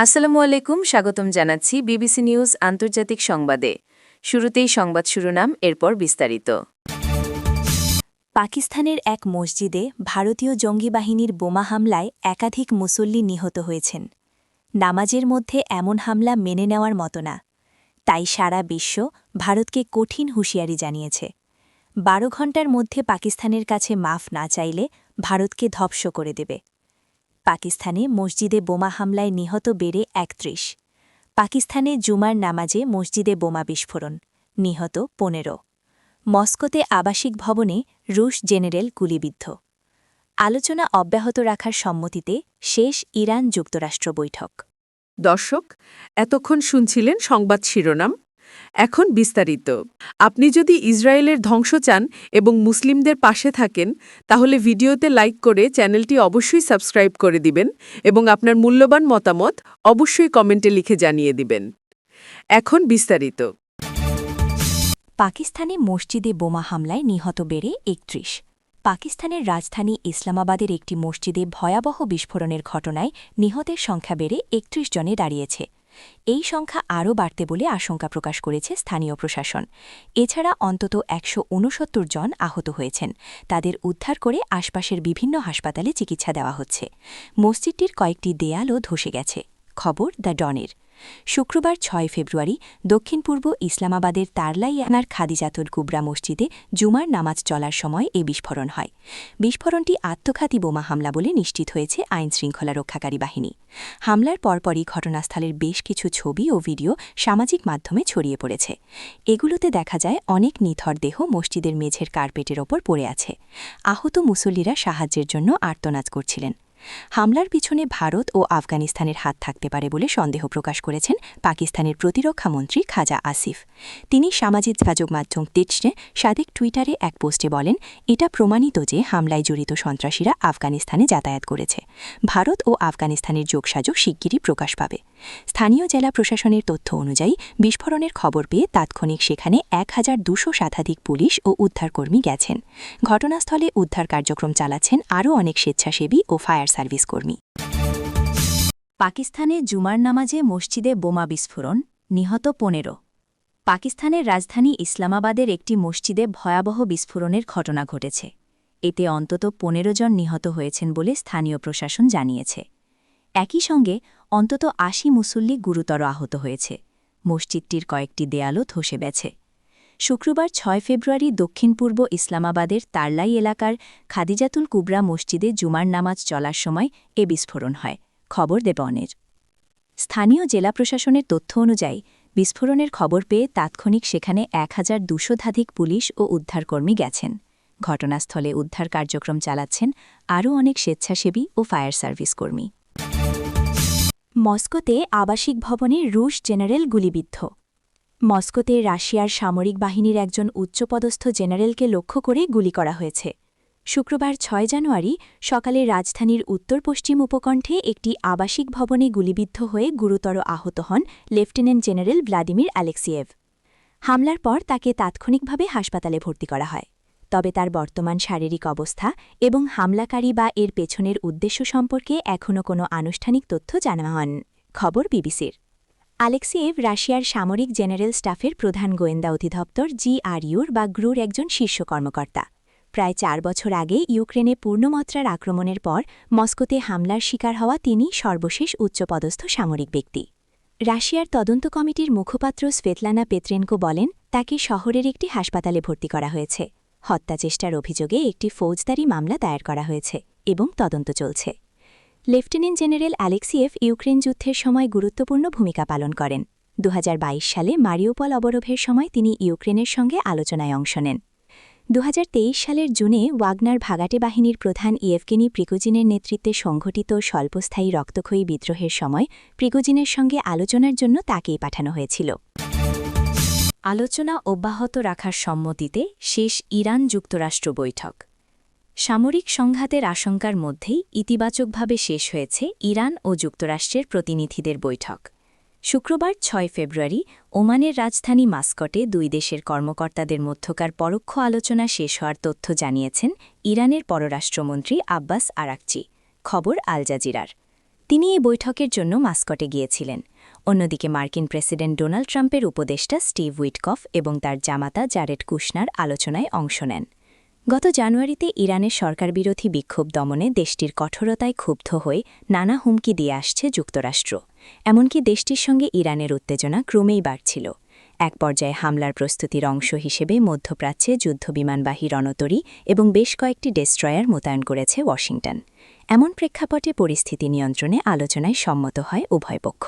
আসসালামু আলাইকুম, স্বাগতম জানাচ্ছি বিবিসি নিউজ আন্তর্জাতিক সংবাদে। শুরুতেই সংবাদ শিরোনাম, এরপর বিস্তারিত। পাকিস্তানের এক মসজিদে ভারতীয় জঙ্গি বাহিনীর বোমা হামলায় একাধিক মুসল্লি নিহত হয়েছেন। নামাজের মধ্যে এমন হামলা মেনে নেওয়ার মতো না, তাই সারা বিশ্ব ভারতকে কঠিন হুঁশিয়ারি জানিয়েছে। ১২ ঘণ্টার মধ্যে পাকিস্তানের কাছে মাফ না চাইলে ভারতকে ধ্বংস করে দেবে। পাকিস্তানে মসজিদে বোমা হামলায় নিহত বেড়ে ৩১। পাকিস্তানে জুমার নামাজে মসজিদে বোমা বিস্ফোরণ, নিহত ১৫। মস্কোতে আবাসিক ভবনে রুশ জেনারেল গুলিবিদ্ধ। আলোচনা অব্যাহত রাখার সম্মতিতে শেষ ইরান যুক্তরাষ্ট্র বৈঠক। দর্শক, এতক্ষণ শুনছিলেন সংবাদ শিরোনাম। এখন বিস্তারিত। আপনি যদি ইসরায়েলের ধ্বংস চান এবং মুসলিমদের পাশে থাকেন, তাহলে ভিডিওতে লাইক করে চ্যানেলটি অবশ্যই সাবস্ক্রাইব করে দিবেন এবং আপনার মূল্যবান মতামত অবশ্যই কমেন্টে লিখে জানিয়ে দিবেন। এখন বিস্তারিত। পাকিস্তানে মসজিদে বোমা হামলায় নিহত বেড়ে ৩১। পাকিস্তানের রাজধানী ইসলামাবাদের একটি মসজিদে ভয়াবহ বিস্ফোরণের ঘটনায় নিহতের সংখ্যা বেড়ে ৩১ জনে দাঁড়িয়েছে। এই সংখ্যা আরও বাড়তে বলে আশঙ্কা প্রকাশ করেছে স্থানীয় প্রশাসন। এছাড়া অন্তত ১৬৯ জন আহত হয়েছেন। তাদের উদ্ধার করে আশপাশের বিভিন্ন হাসপাতালে চিকিৎসা দেওয়া হচ্ছে। মসজিদটির কয়েকটি দেয়ালও ধসে গেছে। খবর দ্য ডনের। শুক্রবার ৬ ফেব্রুয়ারি দক্ষিণ পূর্ব ইসলামাবাদের তারলাইয়ানার খাদিজাতুল কুবরা মসজিদে জুমার নামাজ চলার সময় এ বিস্ফোরণ হয়। বিস্ফোরণটি আত্মঘাতী বোমা হামলা বলে নিশ্চিত হয়েছে আইনশৃঙ্খলা রক্ষাকারী বাহিনী। হামলার পরপরই ঘটনাস্থলের বেশ কিছু ছবি ও ভিডিও সামাজিক মাধ্যমে ছড়িয়ে পড়েছে। এগুলোতে দেখা যায় অনেক নিথর দেহ মসজিদের মেঝের কার্পেটের ওপর পড়ে আছে। আহত মুসল্লিরা সাহায্যের জন্য আর্তনাদ করছিলেন। হামলার পিছনে ভারত ও আফগানিস্তানের হাত থাকতে পারে বলে সন্দেহ প্রকাশ করেছেন পাকিস্তানের প্রতিরক্ষামন্ত্রী খাজা আসিফ। তিনি সামাজিক যোগাযোগ মাধ্যম টিটসে সাদেক টুইটারে এক পোস্টে বলেন, এটা প্রমাণিত যে হামলায় জড়িত সন্ত্রাসীরা আফগানিস্তানে যাতায়াত করেছে। ভারত ও আফগানিস্তানের যোগসাযোগ শিগগিরই প্রকাশ পাবে। স্থানীয় জেলা প্রশাসনের তথ্য অনুযায়ী বিস্ফোরণের খবর পেয়ে তাৎক্ষণিক সেখানে ১,২০০ শতাধিক পুলিশ ও উদ্ধারকর্মী গেছেন। ঘটনাস্থলে উদ্ধার কার্যক্রম চালাচ্ছেন আরও অনেক স্বেচ্ছাসেবী ও ফায়ার সার্ভিস কর্মী। পাকিস্তানে জুমার নামাজে মসজিদে বোমা বিস্ফোরণ, নিহত ১৫। পাকিস্তানের রাজধানী ইসলামাবাদের একটি মসজিদে ভয়াবহ বিস্ফোরণের ঘটনা ঘটেছে। এতে অন্তত ১৫ জন নিহত হয়েছেন বলে স্থানীয় প্রশাসন জানিয়েছে। একই সঙ্গে অন্তত ৮০ মুসল্লি গুরুতর আহত হয়েছে। মসজিদটির কয়েকটি দেয়ালও ধসে গেছে। শুক্রবার ৬ ফেব্রুয়ারি দক্ষিণ পূর্ব ইসলামাবাদের তারলাই এলাকার খাদিজাতুল কুবরা মসজিদে জুমার নামাজ চলার সময় এ বিস্ফোরণ হয়। খবর দেবনের। স্থানীয় জেলা প্রশাসনের তথ্য অনুযায়ী বিস্ফোরণের খবর পেয়ে তাৎক্ষণিক সেখানে ১,২০০ পুলিশ ও উদ্ধারকর্মী গেছেন। ঘটনাস্থলে উদ্ধার কার্যক্রম চালাচ্ছেন আরও অনেক স্বেচ্ছাসেবী ও ফায়ার সার্ভিস কর্মী। মস্কোতে আবাসিক ভবনে রুশ জেনারেল গুলিবিদ্ধ। মস্কোতে রাশিয়ার সামরিক বাহিনীর একজন উচ্চপদস্থ জেনারেলকে লক্ষ্য করে গুলি করা হয়েছে। শুক্রবার ৬ জানুয়ারি সকালে রাজধানীর উত্তর পশ্চিম উপকণ্ঠে একটি আবাসিক ভবনে গুলিবিদ্ধ হয়ে গুরুতর আহত হন লেফটেন্যান্ট জেনারেল ভ্লাদিমির আলেক্সিয়েভ। হামলার পর তাকে তাৎক্ষণিকভাবে হাসপাতালে ভর্তি করা হয়। তবে তার বর্তমান শারীরিক অবস্থা এবং হামলাকারী বা এর পেছনের উদ্দেশ্য সম্পর্কে এখনও কোনো আনুষ্ঠানিক তথ্য জানা হয়নি। খবর বিবিসির। আলেক্সিয়েভ রাশিয়ার সামরিক জেনারেল স্টাফের প্রধান গোয়েন্দা অধিদপ্তর GRUর বা গ্রুর একজন শীর্ষ কর্মকর্তা। প্রায় ৪ বছর আগে ইউক্রেনে পূর্ণমাত্রার আক্রমণের পর মস্কোতে হামলার শিকার হওয়া তিনি সর্বশেষ উচ্চপদস্থ সামরিক ব্যক্তি। রাশিয়ার তদন্ত কমিটির মুখপাত্র স্ভেতলানা পেত্রেনকো বলেন, তাকে শহরের একটি হাসপাতালে ভর্তি করা হয়েছে। হত্যাচেষ্টার অভিযোগে একটি ফৌজদারি মামলা দায়ের করা হয়েছে এবং তদন্ত চলছে। লেফটেন্যান্ট জেনারেল আলেক্সিয়েভ ইউক্রেন যুদ্ধের সময় গুরুত্বপূর্ণ ভূমিকা পালন করেন। ২০২২ সালে মারিউপল অবরোধের সময় তিনি ইউক্রেনের সঙ্গে আলোচনায় অংশ নেন। ২০২৩ সালের জুনে ওয়াগনার ভাগাটে বাহিনীর প্রধান ইয়েভগেনি প্রিগোজিনের নেতৃত্বে সংঘটিত স্বল্পস্থায়ী রক্তক্ষয়ী বিদ্রোহের সময় প্রিগোজিনের সঙ্গে আলোচনার জন্য তাকেই পাঠানো হয়েছিল। আলোচনা অব্যাহত রাখার সম্মতিতে শেষ ইরান যুক্তরাষ্ট্র বৈঠক। সামরিক সংঘাতের আশঙ্কার মধ্যেই ইতিবাচকভাবে শেষ হয়েছে ইরান ও যুক্তরাষ্ট্রের প্রতিনিধিদের বৈঠক। শুক্রবার ৬ ফেব্রুয়ারি ওমানের রাজধানী মাস্কটে দুই দেশের কর্মকর্তাদের মধ্যকার পরোক্ষ আলোচনা শেষ হওয়ার তথ্য জানিয়েছেন ইরানের পররাষ্ট্রমন্ত্রী আব্বাস আরাকচি। খবর আল জাজিরার। তিনি এই বৈঠকের জন্য মাস্কটে গিয়েছিলেন। অন্যদিকে মার্কিন প্রেসিডেন্ট ডোনাল্ড ট্রাম্পের উপদেষ্টা স্টিভ উইটকফ এবং তার জামাতা জারেড কুশনার আলোচনায় অংশ নেন। গত জানুয়ারিতে ইরানের সরকারবিরোধী বিক্ষোভ দমনে দেশটির কঠোরতায় ক্ষুব্ধ হয়ে নানা হুমকি দিয়ে আসছে যুক্তরাষ্ট্র। এমনকি দেশটির সঙ্গে ইরানের উত্তেজনা ক্রমেই বাড়ছিল। এক পর্যায়ে হামলার প্রস্তুতির অংশ হিসেবে মধ্যপ্রাচ্যে যুদ্ধবিমানবাহী রণতরী এবং বেশ কয়েকটি ডেস্ট্রয়ার মোতায়েন করেছে ওয়াশিংটন। এমন প্রেক্ষাপটে পরিস্থিতি নিয়ন্ত্রণে আলোচনায় সম্মত হয় উভয় পক্ষ।